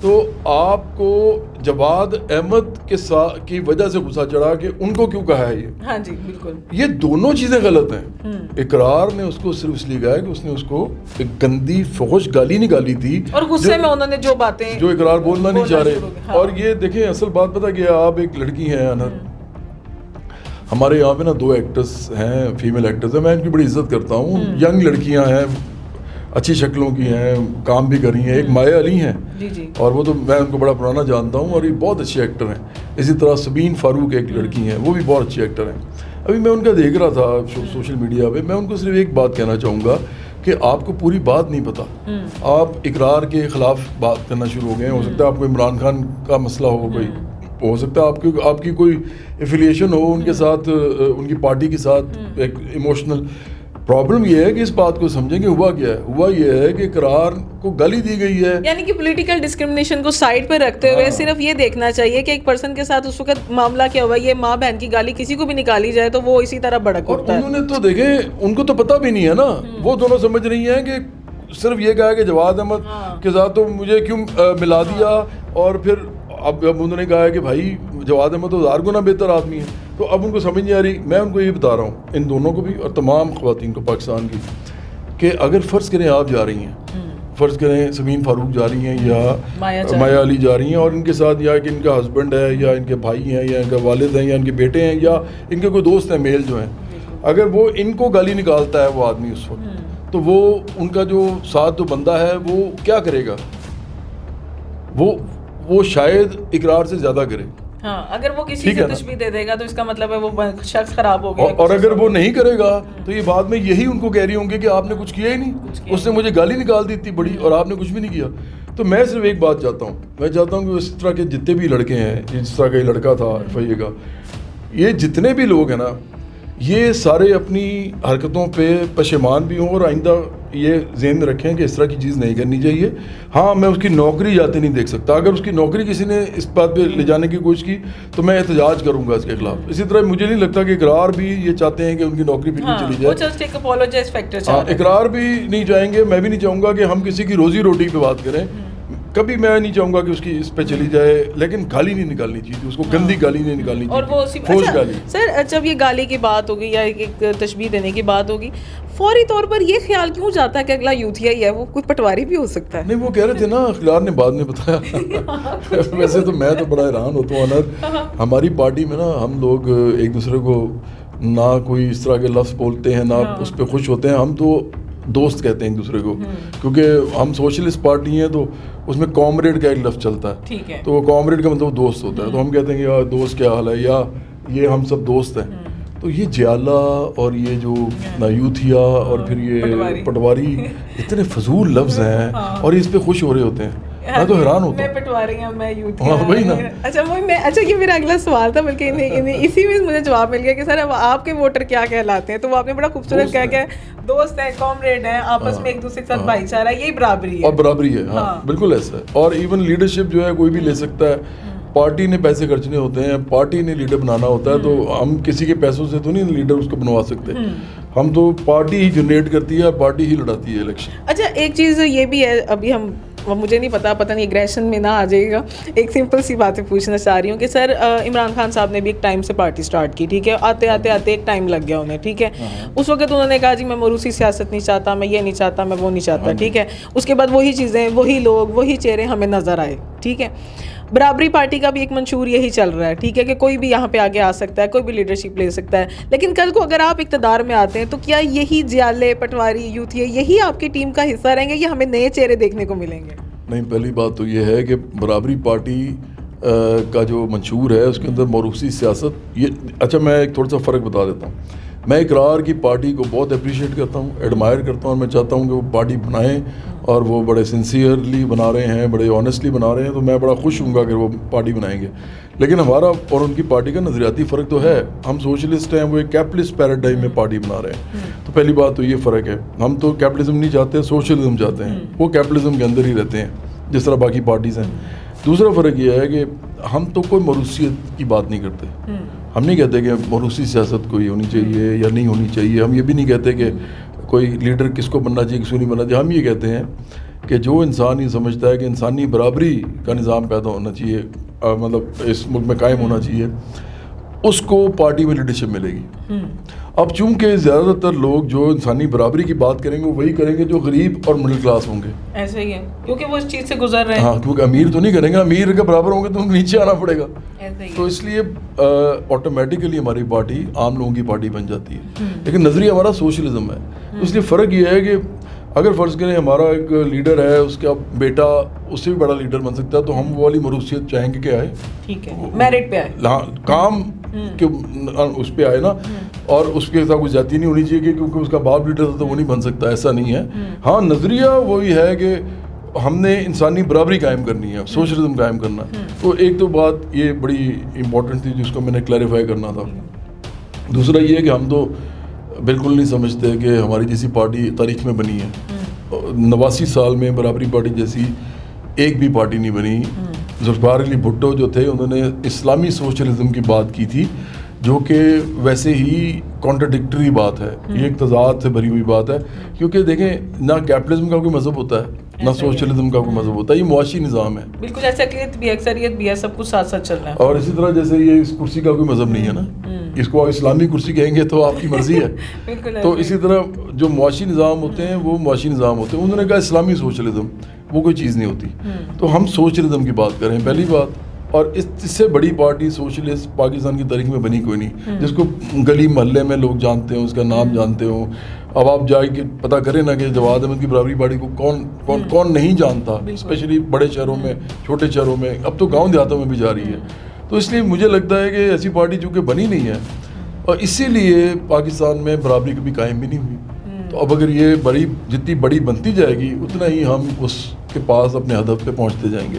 تو آپ کو جواد احمد کی وجہ سے غصہ چڑھا کہ ان کو کیوں کہا ہے یہ. ہاں جی بالکل. یہ دونوں چیزیں غلط ہیں. اقرار نے اس کو صرف اس لیے کہا ہے کہ اس نے اس کو ایک گندی فحش گالی نکالی تھی اور غصے میں انہوں نے جو باتیں جو اقرار بولنا نہیں چاہ رہے. اور یہ دیکھیں اصل بات پتہ کیا, آپ ایک لڑکی ہیں انر, ہمارے یہاں پہ نا 2 ایکٹرز ہیں, فیمیل ایکٹرز ہیں, میں ان کی بڑی عزت کرتا ہوں. ینگ لڑکیاں ہیں, اچھی شکلوں کی ہیں, کام بھی کر رہی ہیں. ایک مایا علی ہیں, اور وہ تو میں ان کو بڑا پرانا جانتا ہوں, اور یہ بہت اچھے ایکٹر ہیں. اسی طرح سبین فاروق ایک لڑکی ہیں, وہ بھی بہت اچھے ایکٹر ہیں. ابھی میں ان کا دیکھ رہا تھا سوشل میڈیا پہ. میں ان کو صرف ایک بات کہنا چاہوں گا کہ آپ کو پوری بات نہیں پتہ. آپ اقرار کے خلاف بات کرنا شروع ہو گئے. ہو سکتا ہے آپ کو عمران خان کا مسئلہ ہو, کوئی ہو سکتا ہے آپ کی کوئی ایفیلیشن ہو ان کے ساتھ, ان کی پارٹی کے ساتھ, ایک ایموشنل پرابلم. یہ ہے کہ اس بات کو سمجھیں کہ ہوا کیا ہے. ہوا یہ ہے کہ اقرار کو گالی دی گئی ہے, یعنی کہ پولیٹیکل ڈسکرمنیشن کو سائڈ پہ رکھتے ہوئے صرف یہ دیکھنا چاہیے کہ ایک پرسن کے ساتھ اس وقت معاملہ کیا ہوا. یہ ماں بہن کی گالی کسی کو بھی نکالی جائے تو وہ اسی طرح بڑک اٹھتا ہے. اور انہوں نے تو دیکھیں, ان کو تو پتہ بھی نہیں ہے نا. وہ دونوں سمجھ رہی ہیں کہ صرف یہ کہا کہ جواد احمد کے ساتھ تو مجھے کیوں ملا دیا, اور پھر اب انہوں نے کہا ہے کہ بھائی جواد احمد تو 1000 گنا بہتر آدمی ہے. تو اب ان کو سمجھ نہیں آ رہی. میں ان کو یہ بتا رہا ہوں, ان دونوں کو بھی اور تمام خواتین کو پاکستان کی, کہ اگر فرض کریں آپ جا رہی ہیں, فرض کریں سمین فاروق جا رہی ہیں یا مایا علی جا رہی ہیں, اور ان کے ساتھ یا کہ ان کا ہسبینڈ ہے یا ان کے بھائی ہیں یا ان کے والد ہیں یا ان کے بیٹے ہیں یا ان کے کوئی دوست ہیں میل جو ہیں, اگر وہ ان کو گالی نکالتا ہے وہ آدمی اس وقت, تو وہ ان کا جو ساتھ جو بندہ ہے وہ کیا کرے گا؟ وہ شاید اقرار سے زیادہ کرے. ہاں, اگر وہ کسی سے تشبیہ دے دے گا تو اس کا مطلب ہے وہ شخص خراب ہو گیا. اور اگر وہ نہیں کرے گا تو یہ بعد میں یہی ان کو کہہ رہی ہوں گے کہ آپ نے کچھ کیا ہی نہیں, اس نے مجھے گالی نکال دی تھی بڑی اور آپ نے کچھ بھی نہیں کیا. تو میں صرف ایک بات چاہتا ہوں, میں چاہتا ہوں کہ اس طرح کے جتنے بھی لڑکے ہیں, جس طرح کا یہ لڑکا تھا FIA کا, یہ جتنے بھی لوگ ہیں نا, یہ سارے اپنی حرکتوں پہ پشیمان بھی ہوں اور آئندہ یہ ذہن میں رکھیں کہ اس طرح کی چیز نہیں کرنی چاہیے. ہاں, میں اس کی نوکری جاتے نہیں دیکھ سکتا. اگر اس کی نوکری کسی نے اس بات پہ لے جانے کی کوشش کی تو میں احتجاج کروں گا اس کے خلاف. اسی طرح مجھے نہیں لگتا کہ اقرار بھی یہ چاہتے ہیں کہ ان کی نوکری پھر نہیں چلی جائے. اقرار بھی نہیں چاہیں گے, میں بھی نہیں چاہوں گا کہ ہم کسی کی روزی روٹی پہ بات کریں. کبھی میں نہیں چاہوں گا کہ اس کی اس پہ چلی جائے, لیکن گالی نہیں نکالنی چاہیے, اس کو گندی گالی نہیں نکالنی چاہیے. اور وہ فوش گالی. سر جب یہ گالی کی بات ہوگی یا ایک تشبیہ دینے کی بات ہوگی, فوری طور پر یہ خیال کیوں جاتا ہے کہ اگلا یوتھیا ہی ہے, وہ کوئی پٹواری بھی ہو سکتا ہے؟ نہیں, وہ کہہ رہے تھے نا, اخلاق نے بعد میں بتایا. ویسے تو میں تو بڑا حیران ہوتا ہوں انر, ہماری پارٹی میں نا ہم لوگ ایک دوسرے کو نہ کوئی اس طرح کے لفظ بولتے ہیں, نہ اس پہ خوش ہوتے ہیں. ہم تو دوست کہتے ہیں ایک دوسرے کو, کیونکہ ہم سوشلسٹ پارٹی ہیں تو اس میں کامریڈ کا ایک لفظ چلتا ہے. تو وہ کامریڈ کا مطلب دوست ہوتا ہے. تو ہم کہتے ہیں کہ یار دوست کیا حال ہے, یا یہ ہم سب دوست ہیں. تو یہ جیالہ اور یہ جو یوتھیا اور پھر یہ پٹواری اتنے فضول لفظ ہیں, اور اس پہ خوش ہو رہے ہوتے ہیں. میں تو حیران ہوتا ہوں. میں پٹواری ہوں, میں یوتھیا. وہی نا. اچھا یہ میرا اگلا سوال تھا, بلکہ اسی میں مجھے جواب مل گیا کہ سر اب آپ کے ووٹر کیا کہلاتے ہیں. تو وہ آپ نے بڑا خوبصورت کہا کہ دوست ہیں, کامریڈ ہیں, آپس میں ایک دوسرے کے ساتھ بھائی چارہ, یہی برابری ہے. اور برابری ہے, ہاں بالکل ایسا ہے. اور ایون لیڈرشپ جو ہے کوئی بھی لے سکتا ہے. پارٹی نے پیسے خرچنے ہوتے ہیں, پارٹی نے لیڈر بنانا ہوتا ہے. تو ہم کسی کے پیسوں سے تو نہیں لیڈر اس کو بنوا سکتے. ہم تو پارٹی ہی جنریٹ کرتی ہے, پارٹی ہی لڑاتی ہے الیکشن. اچھا ایک چیز یہ بھی ہے, ابھی مجھے نہیں پتہ نہیں ایگریشن میں نہ آ جائے گا, ایک سمپل سی باتیں پوچھنا چاہ رہی ہوں کہ سر عمران خان صاحب نے بھی ایک ٹائم سے پارٹی سٹارٹ کی, ٹھیک ہے, آتے ایک ٹائم لگ گیا انہیں, ٹھیک ہے. اس وقت انہوں نے کہا جی میں موروثی سیاست نہیں چاہتا, میں یہ نہیں چاہتا, میں وہ نہیں چاہتا, ٹھیک ہے. اس کے بعد وہی چیزیں, وہی لوگ, وہی چہرے ہمیں نظر آئے, ٹھیک ہے. برابری پارٹی کا بھی ایک منشور یہی چل رہا ہے, ٹھیک ہے, کہ کوئی بھی یہاں پہ آگے آ سکتا ہے, کوئی بھی لیڈرشپ لے سکتا ہے. لیکن کل کو اگر آپ اقتدار میں آتے ہیں تو کیا یہی جیالے, پٹواری, یوتھیا یہی آپ کی ٹیم کا حصہ رہیں گے یا ہمیں نئے چہرے دیکھنے کو ملیں گے؟ نہیں, پہلی بات تو یہ ہے کہ برابری پارٹی کا جو منشور ہے اس کے اندر موروثی سیاست, یہ اچھا میں ایک تھوڑا سا فرق بتا دیتا ہوں. میں اقرار کی پارٹی کو بہت اپریشیٹ کرتا ہوں, ایڈمائر کرتا ہوں, اور میں چاہتا ہوں کہ وہ پارٹی بنائیں, اور وہ بڑے سنسیئرلی بنا رہے ہیں, بڑے آنیسٹلی بنا رہے ہیں. تو میں بڑا خوش ہوں گا کہ وہ پارٹی بنائیں گے. لیکن ہمارا اور ان کی پارٹی کا نظریاتی فرق تو ہے. ہم سوشلسٹ ہیں, وہ ایک کیپٹلسٹ پیراڈائم میں پارٹی بنا رہے ہیں. تو پہلی بات تو یہ فرق ہے. ہم تو کیپٹلزم نہیں چاہتے, سوشلزم چاہتے ہیں. وہ کیپٹلزم کے اندر ہی رہتے ہیں جس طرح باقی پارٹیز ہیں. دوسرا فرق یہ ہے کہ ہم تو کوئی موروثیت کی بات نہیں کرتے. ہم نہیں کہتے کہ موروثی سیاست کوئی ہونی چاہیے یا نہیں ہونی چاہیے. ہم یہ بھی نہیں کہتے کہ کوئی لیڈر کس کو بننا چاہیے, کس کو نہیں بننا چاہیے. ہم یہ کہتے ہیں کہ جو انسان یہ سمجھتا ہے کہ انسانی برابری کا نظام پیدا ہونا چاہیے, مطلب اس ملک میں قائم ہونا چاہیے, اس کو پارٹی میں لیڈرشپ ملے گی. اب چونکہ زیادہ تر لوگ جو انسانی برابری کی بات کریں گے وہ وہی کریں گے جو غریب اور مڈل کلاس ہوں گے. ایسا ہی ہے, کیونکہ وہ اس چیز سے گزر رہے ہیں. ہاں, کیونکہ امیر تو نہیں کریں گے, امیر کے برابر ہوں گے تو نیچے آنا پڑے گا. تو اس لیے آٹومیٹیکلی ہماری پارٹی عام لوگوں کی پارٹی بن جاتی ہے. لیکن نظریہ ہمارا سوشلزم ہے. اس لیے فرق یہ ہے کہ اگر فرض کریں ہمارا ایک لیڈر ہے, اس کا بیٹا اس سے بھی بڑا لیڈر بن سکتا ہے, تو ہم وہ والی موروثیت چاہیں گے کہ آئے, ٹھیک ہے, میرٹ پہ آئے, ہاں کام کہ اس پہ آئے نا, اور اس کے ساتھ کوئی جاتی نہیں ہونی چاہیے کہ کیونکہ اس کا باپ لیڈر تھا تو وہ نہیں بن سکتا, ایسا نہیں ہے. ہاں نظریہ وہی ہے کہ ہم نے انسانی برابری قائم کرنی ہے, سوشلزم قائم کرنا. تو ایک تو بات یہ بڑی امپورٹنٹ تھی جس کو میں نے کلیریفائی کرنا تھا. دوسرا یہ ہے کہ ہم تو بالکل نہیں سمجھتے کہ ہماری جیسی پارٹی تاریخ میں بنی ہے. 89 سال میں برابری پارٹی جیسی ایک بھی پارٹی نہیں بنی. ذوالفقار علی بھٹو جو تھے انہوں نے اسلامی سوشلزم کی بات کی تھی, جو کہ ویسے ہی کانٹرڈکٹری بات ہے, یہ ایک تضاد سے بھری ہوئی بات ہے. کیونکہ دیکھیں نہ کیپٹلزم کا کوئی مذہب ہوتا ہے نہ سوشلزم کا کوئی مذہب ہوتا ہے, یہ معاشی نظام ہے. بالکل ایسا بھی اکثریت بھی ہے, سب کچھ ساتھ ساتھ چل رہا ہے. اور اسی طرح جیسے یہ اس کرسی کا کوئی مذہب نہیں ہے نا, اس کو اسلامی کرسی کہیں گے تو آپ کی مرضی ہے. تو اسی طرح جو معاشی نظام ہوتے ہیں وہ معاشی نظام ہوتے ہیں. انہوں نے کہا اسلامی سوشلزم وہ کوئی چیز نہیں ہوتی. تو ہم سوشلزم کی بات کریں پہلی بات, اور اس سے بڑی پارٹی سوشلسٹ پاکستان کی تاریخ میں بنی کوئی نہیں, جس کو گلی محلے میں لوگ جانتے ہوں, اس کا نام جانتے ہوں. اب آپ جائے کہ پتہ کریں نا کہ جواد احمد کی برابری پارٹی کو کون نہیں جانتا, اسپیشلی بڑے شہروں میں, چھوٹے شہروں میں, اب تو گاؤں دیہاتوں میں بھی جا رہی ہے. تو اس لیے مجھے لگتا ہے کہ ایسی پارٹی چونکہ بنی نہیں ہے, اور اسی لیے پاکستان میں برابری کبھی قائم بھی نہیں ہوئی. تو اب اگر یہ جتنی بڑی بنتی جائے گی اتنا ہی ہم اس کے پاس اپنے ہدف پہ پہنچتے جائیں گے.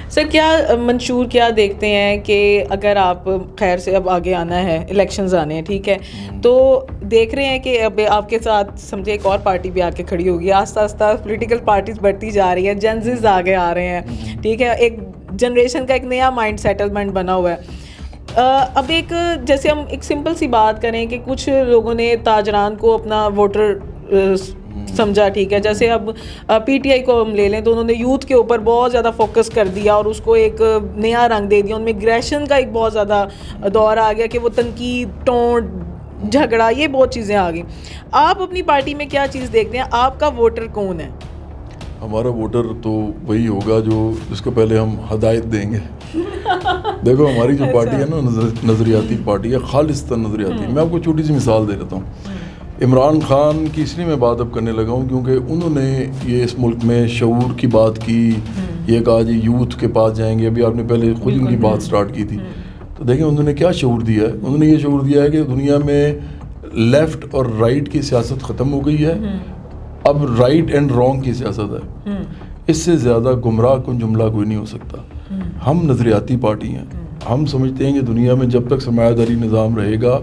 سر کیا منشور کیا دیکھتے ہیں کہ اگر آپ خیر سے اب آگے آنا ہے, الیکشنز آنے ہیں, ٹھیک ہے, تو دیکھ رہے ہیں کہ اب آپ کے ساتھ سمجھے ایک اور پارٹی بھی آ کے کھڑی ہوگی, آہستہ آہستہ پولیٹیکل پارٹیز بڑھتی جا رہی ہیں, جنزز آگے آ رہے ہیں, ٹھیک ہے, ایک جنریشن کا ایک نیا مائنڈ سیٹلمنٹ بنا ہوا ہے. اب ایک جیسے ہم ایک سمپل سی بات کریں کہ کچھ لوگوں نے تاجران کو اپنا ووٹر سمجھا, ٹھیک ہے, جیسے اب پی ٹی آئی کو ہم لے لیں تو انہوں نے یوتھ کے اوپر بہت زیادہ فوکس کر دیا اور اس کو ایک نیا رنگ دے دیا. ان میں اگریشن کا ایک بہت زیادہ دور آ گیا کہ وہ تنقید, ٹونٹ, جھگڑا, یہ بہت چیزیں آ گئیں. آپ اپنی پارٹی میں کیا چیز دیکھتے ہیں, آپ کا ووٹر کون ہے؟ ہمارا ووٹر تو وہی ہوگا جس کو پہلے ہم ہدایت دیں گے. دیکھو ہماری جو پارٹی ہے نا نظریاتی پارٹی ہے, خالصتاً نظریاتی. میں آپ کو چھوٹی سی مثال دے دیتا ہوں. عمران خان کی اس لیے میں بات اب کرنے لگا ہوں کیونکہ انہوں نے یہ اس ملک میں شعور کی بات کی, یہ کہا جی یوتھ کے پاس جائیں گے. ابھی آپ نے پہلے خود ان کی بات سٹارٹ کی تھی. تو دیکھیں انہوں نے کیا شعور دیا ہے. انہوں نے یہ شعور دیا ہے کہ دنیا میں لیفٹ اور رائٹ کی سیاست ختم ہو گئی ہے, اب رائٹ اینڈ رانگ کی سیاست ہے. اس سے زیادہ گمراہ کن جملہ کوئی نہیں ہو سکتا. ہم نظریاتی پارٹی ہیں. ہم سمجھتے ہیں کہ دنیا میں جب تک سرمایہ داری نظام رہے گا,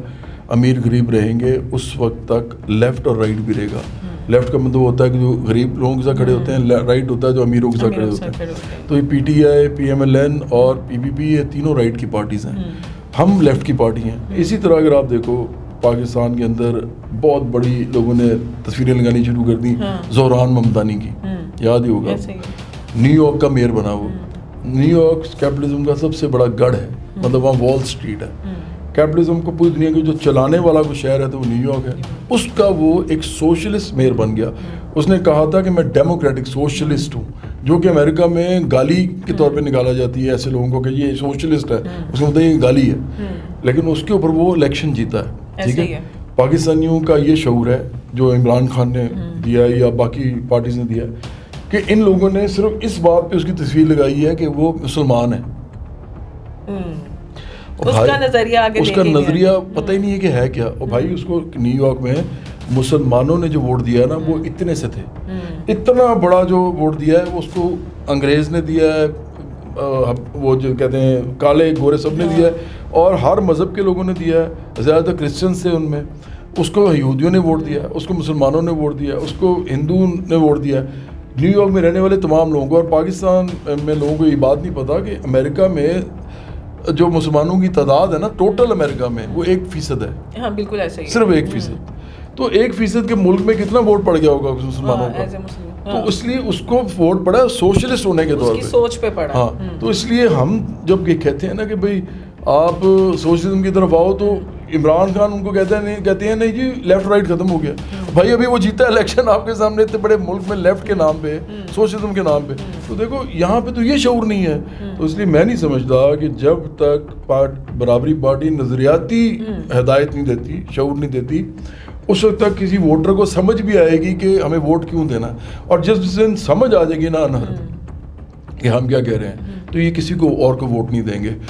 امیر غریب رہیں گے, اس وقت تک لیفٹ اور رائٹ بھی رہے گا. لیفٹ کا مطلب ہوتا ہے کہ جو غریب لوگوں کے ساتھ کھڑے ہوتے ہیں, رائٹ ہوتا ہے جو امیروں کے ساتھ کھڑے ہوتے ہیں. تو یہ P T I, P M L N اور پی پی پی, یہ تینوں رائٹ کی پارٹیز ہیں. ہم لیفٹ کی پارٹی ہیں. اسی طرح اگر آپ دیکھو پاکستان کے اندر بہت بڑی لوگوں نے تصویریں لگانی شروع کر دیں زہران ممدانی کی, یاد ہی ہوگا, نیو یارک کا میئر بنا وہ. نیو یارک کیپٹلزم کا سب سے بڑا گڑھ ہے, مطلب وہاں وال اسٹریٹ ہے. کیپٹلزم کو پوری دنیا کے جو چلانے والا کوئی شہر ہے تو وہ نیو یارک ہے. اس کا وہ ایک سوشلسٹ میئر بن گیا. اس نے کہا تھا کہ میں ڈیموکریٹک سوشلسٹ ہوں, جو کہ امریکہ میں گالی کے طور پہ نکالا جاتی ہے ایسے لوگوں کو کہ یہ سوشلسٹ ہے, اس کا مطلب یہ گالی ہے. لیکن اس کے اوپر وہ الیکشن جیتا ہے. ٹھیک ہے, پاکستانیوں کا یہ شعور ہے جو عمران خان نے دیا ہے یا باقی پارٹیز نے دیا ہے کہ ان لوگوں نے صرف اس بات پہ اس کی تصویر لگائی ہے کہ وہ مسلمان ہیں. اس کا نظریہ آگے اس کا نظریہ پتہ ہی نہیں ہے کہ ہے کیا. اور بھائی اس کو نیو یارک میں مسلمانوں نے جو ووٹ دیا ہے نا وہ اتنے سے تھے, اتنا بڑا جو ووٹ دیا ہے وہ اس کو انگریز نے دیا ہے, وہ جو کہتے ہیں کالے گورے سب نے دیا ہے, اور ہر مذہب کے لوگوں نے دیا ہے. زیادہ تر کرسچنس تھے ان میں, اس کو یہودیوں نے ووٹ دیا, اس کو مسلمانوں نے ووٹ دیا, اس کو ہندو نے ووٹ دیا. نیو یارک میں رہنے والے تمام لوگوں کو, اور پاکستان میں لوگوں کو یہ بات نہیں پتا کہ امریکہ میں جو مسلمانوں کی تعداد ہے نا ٹوٹل امریکہ میں وہ 1% ہے. ہاں بالکل ایسا ہی, صرف 1%. تو 1% کے ملک میں کتنا ووٹ پڑ گیا ہوگا مسلمانوں کا. تو اس لیے اس کو ووٹ پڑا سوشلسٹ ہونے کے طور کی پہ. سوچ پہ پڑا. ہاں تو اس لیے ہم جب یہ کہتے ہیں نا کہ بھائی آپ سوشلزم کی طرف آؤ تو عمران خان ان کو کہتے ہیں نہیں جی لیفٹ رائٹ ختم ہو گیا. بھائی ابھی وہ جیتا الیکشن آپ کے سامنے اتنے بڑے ملک میں لیفٹ کے نام پہ سوشلزم کے نام پہ. تو دیکھو یہاں پہ تو یہ شعور نہیں ہے. تو اس لیے میں نہیں سمجھتا کہ جب تک برابری پارٹی نظریاتی ہدایت نہیں دیتی, شعور نہیں دیتی, اس وقت تک کسی ووٹر کو سمجھ بھی آئے گی کہ ہمیں ووٹ کیوں دینا. اور جس دن سمجھ آ جائے گی نا انہر کہ ہم کیا کہہ رہے ہیں, تو یہ کسی کو اور کو ووٹ نہیں دیں گے.